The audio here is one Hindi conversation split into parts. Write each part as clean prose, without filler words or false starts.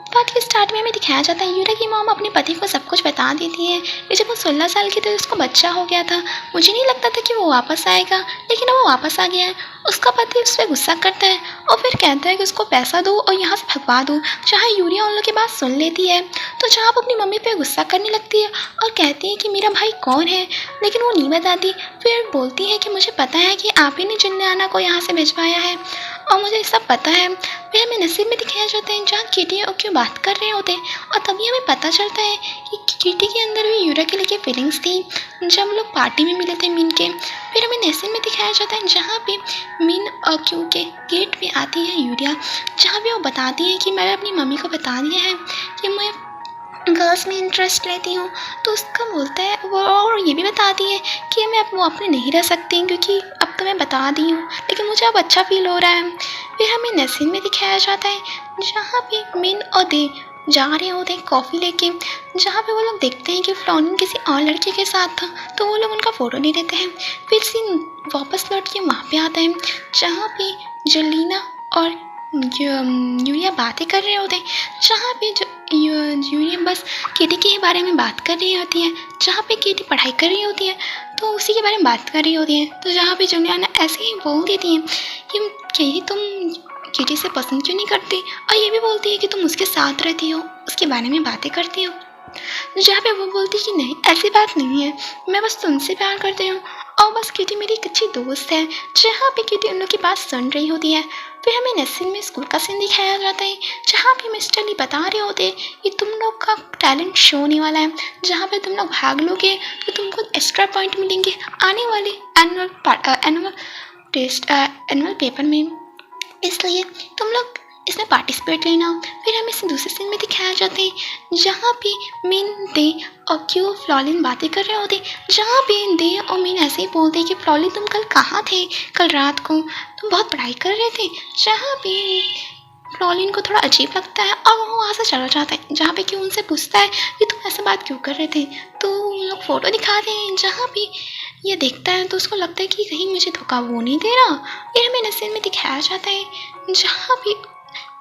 बात के स्टार्ट में हमें दिखाया जाता है यूरा की मॉम अपने पति को सब कुछ बता देती है कि जब वो 16 साल की थी उसको बच्चा हो गया था। मुझे नहीं लगता था कि वो वापस आएगा, लेकिन अब वो वापस आ गया है। उसका पति उस पर गुस्सा करता है और फिर कहता है कि उसको पैसा दो और यहाँ से भगवा दो। जहाँ यूरिया उन लोग की बात सुन लेती है तो जहाँ अपनी मम्मी पे गुस्सा करने लगती है और कहती है कि मेरा भाई कौन है, लेकिन वो नहीं बताती। फिर बोलती है कि मुझे पता है कि आप ही ने जुलियाना को यहाँ से भिजवाया है और मुझे सब पता है। फिर हमें नसीब में दिखाया जाता है जहाँ किटी और क्यों बात कर रहे होते हैं और तभी हमें पता चलता है कि किटी के अंदर भी यूरा के लिए फीलिंग्स थी जब हम लोग पार्टी में मिले थे मीन के। फिर हमें नसीब में दिखाया जाता है जहाँ पे मीन और क्यों के गेट पे आती है यूरिया, जहाँ पे वो बताती है कि मैंने अपनी मम्मी को बता दिया है कि मैं गर्ल्स में इंटरेस्ट लेती हूँ। तो उसका बोलता है वो, और ये भी बताती है कि मैं अब वो अपने नहीं रह सकती क्योंकि अब तो मैं बता दी हूँ, लेकिन मुझे अब अच्छा फील हो रहा है। फिर हमें नसीब में दिखाया जाता है जहाँ पे मिन और दे जा रहे होते हैं कॉफ़ी लेके, जहाँ पे वो लोग देखते हैं कि फ्लॉनिन किसी और लड़के के साथ था तो वो लोग उनका फ़ोटो ले लेते हैं। फिर सीन वापस लौट के वहाँ पे आता है जहाँ पे जोलीना और यूरिया बातें कर रहे होते हैं, जहाँ पे यूरिया बस केटी के बारे में बात कर रही होती है, जहाँ पे केटी पढ़ाई कर रही होती है तो उसी के बारे में बात कर रही होती है। तो जहाँ पे जुलियाना ऐसे ही बोल देती है कि केटी तुम केटी से पसंद क्यों नहीं करती, और ये भी बोलती है कि तुम उसके साथ रहती हो, उसके बारे में बातें करती हो। जहाँ पे वो बोलती है कि नहीं ऐसी बात नहीं है, मैं बस तुमसे प्यार करती हूँ और बस किटी मेरी एक अच्छी दोस्त है। जहाँ पे किटी उन लोग की बात सुन रही होती है। फिर हमें नसीब में स्कूल का सीन दिखाया जाता है जहाँ पे मिस्टर ली बता रहे होते हैं कि तुम लोग का टैलेंट शो होने वाला है, जहाँ पे तुम लोग भाग लोगे तो तुमको एक्स्ट्रा पॉइंट मिलेंगे आने वाले एनुअल पेपर में, इसलिए तुम लोग इसमें पार्टिसिपेट लेना। फिर हमें इस दूसरे सीन में दिखाया जाता है जहाँ पे मीन दे और क्यों फ्लॉलिन बातें कर रहे होते, जहाँ पे दे और मीन ऐसे ही बोलते कि फ्लॉलिन तुम कल कहाँ थे, कल रात को तुम बहुत पढ़ाई कर रहे थे। जहाँ पे फ्लॉलिन को थोड़ा अजीब लगता है और वो वहाँ से चला जाता है, जहाँ पे क्यों उनसे पूछता है कि तुम ऐसे बात क्यों कर रहे थे। तो उन लोग फ़ोटो दिखाते हैं जहाँ पे ये देखता है तो उसको लगता है कि कहीं मुझे धोखा वो नहीं दे रहा। फिर हमें नसीब में दिखाया जाता है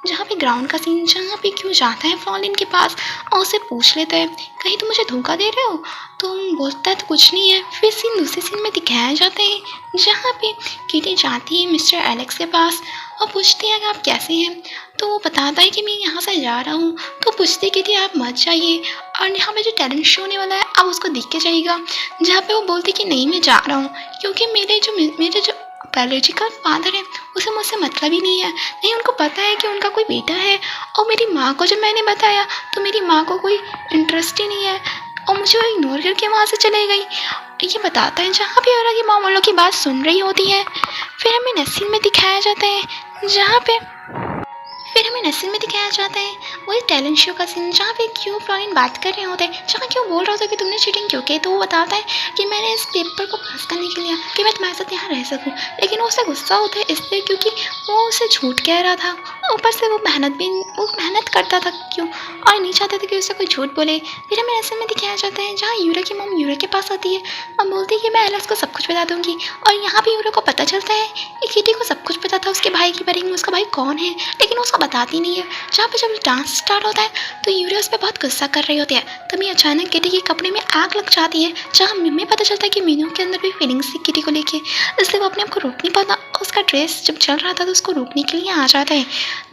जहाँ पे ग्राउंड का सीन, जहाँ पे क्यों जाता है फ्लॉलिन के पास और उसे पूछ लेता है कहीं तुम मुझे धोखा दे रहे हो, तो बोलता है तो कुछ नहीं है। फिर दूसरे सीन में दिखाया जाता है जहाँ पे किटी जाती है मिस्टर एलेक्स के पास और पूछती है कि आप कैसे हैं, तो वो बताता है कि मैं यहाँ से जा रहा हूँ। तो पूछती है कि आप मत जाइए और यहाँ पे जो टैलेंट शो होने वाला है आप उसको देख के जाइएगा। जहाँ पे वो बोलती कि नहीं मैं जा रहा हूँ क्योंकि मेरे जो बायोलॉजिकल फादर है उसे मुझसे मतलब ही नहीं है, नहीं उनको पता है कि उनका कोई बेटा है। और मेरी माँ को जब मैंने बताया तो मेरी माँ को कोई इंटरेस्ट ही नहीं है और मुझे वो इग्नोर करके वहाँ से चले गई। ये बताता है जहाँ पे औरा की माँ वालों की बात सुन रही होती है। फिर हमें नसीब में दिखाया जाता है जहाँ पे वही टैलेंट शो का सीन, जहाँ पे क्यों फ्लॉरिन बात कर रहे होते हैं, जहाँ क्यों बोल रहा होता है कि तुमने चीटिंग क्यों की। तो वो बताता है कि मैंने इस पेपर को पास करने के लिए कि मैं तुम्हारे साथ यहाँ रह सकूँ, लेकिन वो उससे गुस्सा होता है इसलिए क्योंकि वो उसे झूठ कह रहा था। ऊपर से वो मेहनत करता था क्यों और नहीं चाहता था कि उससे कोई झूठ बोले। फिर हमें ऐसे में दिखाया जाता है जहाँ यूरा की मॉम यूरा के पास आती है और बोलती है कि मैं एलेक्स को सब कुछ बता दूंगी। और यहाँ पे यूरा को पता चलता है कि किटी को सब कुछ पता था उसके भाई के बारे में, उसका भाई कौन है, लेकिन उसको बताती नहीं है। जहाँ पे जब डांस स्टार्ट होता है तो यूरा उस पर बहुत गुस्सा कर रही होती है, तभी अचानक किटी के कपड़े में आग लग जाती है। जहाँ हमें पता चलता है कि मीनू के अंदर भी फीलिंग्स थी किटी को लेके, इसलिए वो अपने आप को रोक नहीं पाता। उसका ड्रेस जब चल रहा था तो उसको रोकने के लिए आ जाता है।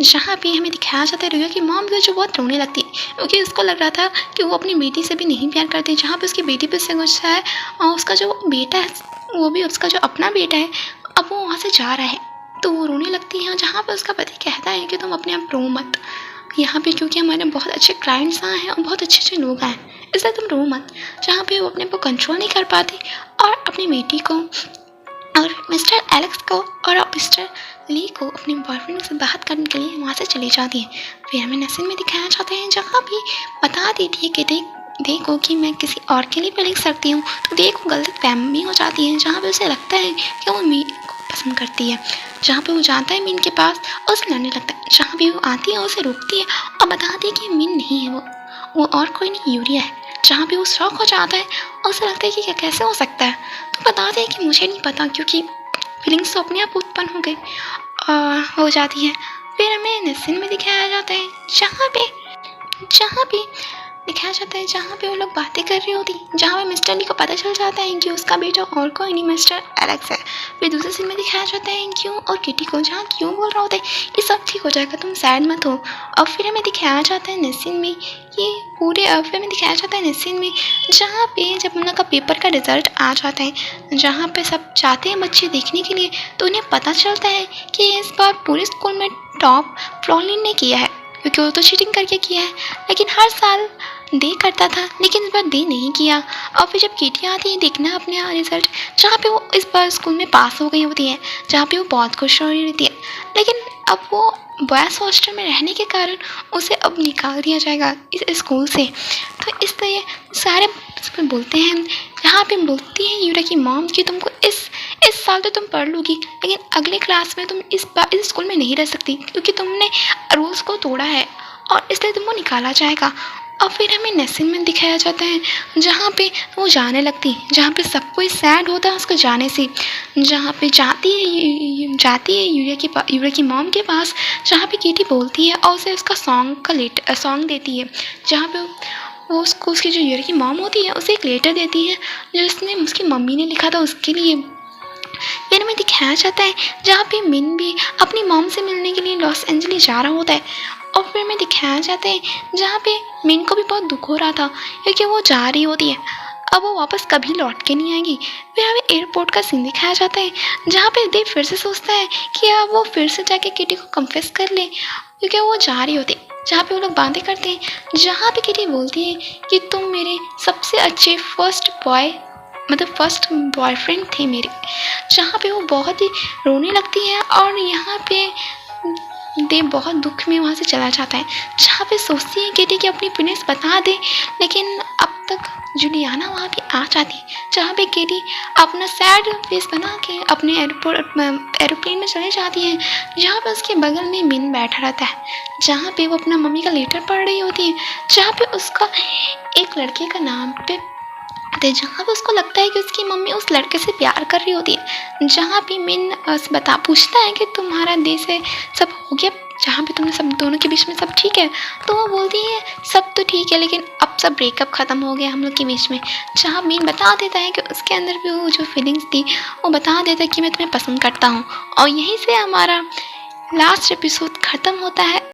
जहाँ पे हमें दिखाया जाता है रिया की मॉम भी जो बहुत रोने लगती है क्योंकि उसको लग रहा था कि वो अपनी बेटी से भी नहीं प्यार करती। जहाँ पे उसकी बेटी पे से गुस्सा है और उसका जो बेटा है वो भी उसका जो अपना बेटा है अब वो वहाँ से जा रहा है तो वो रोने लगती है। जहाँ पे उसका पति कहता है कि तुम अपने आप रो मत यहाँ पे, क्योंकि हमारे बहुत अच्छे क्लाइंट्स आए हैं और बहुत अच्छे लोग आए हैं, इसलिए तुम रो मत। जहाँ पे वो अपने को कंट्रोल नहीं कर पाती और अपनी बेटी को और मिस्टर एलेक्स को और मिस्टर ली को अपने बॉयफ्रेंड से बात करने के लिए वहाँ से चली जाती है। फिर हमें नसीब में दिखाया जाता है जहाँ भी बता देती है कि देखो कि मैं किसी और के लिए भी लिख सकती हूँ। तो देखो गलत फहमी हो जाती है, जहाँ पे उसे लगता है कि वो मीन को पसंद करती है। जहाँ पे वो जाता है मीन के पास और उसे लड़ने लगता है। जहाँ भी वो आती है उसे रोकती है और बताती है कि मीन नहीं है वो और कोई नहीं यूरिया है। जहाँ पे वो शौक हो जाता है और उसे लगता है कि क्या कैसे हो सकता है। तो बताते हैं कि मुझे नहीं पता क्योंकि फीलिंग्स तो अपने आप उत्पन्न हो जाती है। फिर हमें नसीन में दिखाया जाता है जहाँ पे दिखाया जाता है जहाँ पे वो लोग बातें कर रही होती, जहाँ पे मिस्टर ली को पता चल जाता है कि उसका बेटा और कोई नहीं मिस्टर एलेक्स है। फिर दूसरे सीन में दिखाया जाता है क्यों और किटी को जहाँ क्यों बोल रहा होता है ये सब ठीक हो जाएगा, तुम सैड मत हो। और फिर हमें दिखाया जाता है नसीन में, ये पूरे फिर में दिखाया जाता है नसीन में जहाँ पे जब उन लोग का पेपर का रिजल्ट आ जाता है, जहाँ पे सब जाते हैं बच्चे देखने के लिए, तो उन्हें पता चलता है कि इस बार पूरे स्कूल में टॉप फ्लॉलिन ने किया है, क्योंकि वो तो चीटिंग करके किया है। लेकिन हर साल दे करता था, लेकिन इस बार दे नहीं किया। और फिर जब केटी आती है देखना अपने रिजल्ट, जहाँ पे वो इस बार स्कूल में पास हो गई होती है, जहाँ पे वो बहुत खुश हो रही रहती है, लेकिन अब वो बॉयज़ हॉस्टल में रहने के कारण उसे अब निकाल दिया जाएगा इस स्कूल से। तो इस तरह सारे बोलते हैं, यहाँ पे बोलती है यूरा की मॉम कि तुमको इस साल तो तुम पढ़ लोगी, लेकिन अगले क्लास में तुम इस स्कूल में नहीं रह सकती, क्योंकि तुमने रूल्स को तोड़ा है और इसलिए तुमको निकाला जाएगा। और फिर हमें नसीन में दिखाया जाता है जहाँ पे वो जाने लगती, जहाँ पे सब कोई सैड होता है उसको जाने से, जहाँ पे जाती है यूरा की मॉम के पास, जहाँ पे केटी बोलती है और उसे उसका सॉन्ग देती है, जहाँ पे वो उसको उसकी जो यूरा की मॉम होती है उसे एक लेटर देती है जो उसने उसकी मम्मी ने लिखा था उसके लिए। फिर हमें दिखाया जाता है जहाँ पे मिन भी अपनी मॉम से मिलने के लिए लॉस एंजलिस जा रहा होता है। और फिर हमें दिखाया जाता है जहाँ पे मिन को भी बहुत दुख हो रहा था क्योंकि वो जा रही होती है, अब वो वापस कभी लौट के नहीं आएगी। फिर हमें एयरपोर्ट का सीन दिखाया जाता है जहाँ पे देव फिर से सोचता है कि अब वो फिर से जाके किटी को कन्फेस कर ले, क्योंकि वो जा रही होती, जहाँ पे वो लोग बातें करते हैं, जहाँ पे किटी बोलती है कि तुम मेरे सबसे अच्छे फर्स्ट बॉयफ्रेंड थे मेरे, जहाँ पे वो बहुत ही रोने लगती है और यहाँ पे देव बहुत दुख में वहाँ से चला जाता है, जहाँ पे सोचती है केटी कि अपनी फिटनेस बता दे, लेकिन अब तक जूलियाना वहाँ पे आ जाती, जहाँ पे केटी अपना सैड फेस बना के अपने एरोप्लेन में चले जाती है, जहाँ पे उसके बगल में मिन बैठा रहता है, जहाँ पे वो अपना मम्मी का लेटर पढ़ रही होती है, जहाँ पे उसका एक लड़के का नाम पे जहाँ पे उसको लगता है कि उसकी मम्मी उस लड़के से प्यार कर रही होती है, जहाँ पे मिन पूछता है कि तुम्हारा देश है सब हो गया, जहाँ पे तुमने सब दोनों के बीच में सब ठीक है, तो वो बोलती है सब तो ठीक है लेकिन अब सब ब्रेकअप ख़त्म हो गया हम लोग के बीच में, जहाँ मिन बता देता है कि उसके अंदर भी वो जो फीलिंग्स थी वो बता देता है कि मैं तुम्हें पसंद करता हूँ। और यहीं से हमारा लास्ट एपिसोड ख़त्म होता है।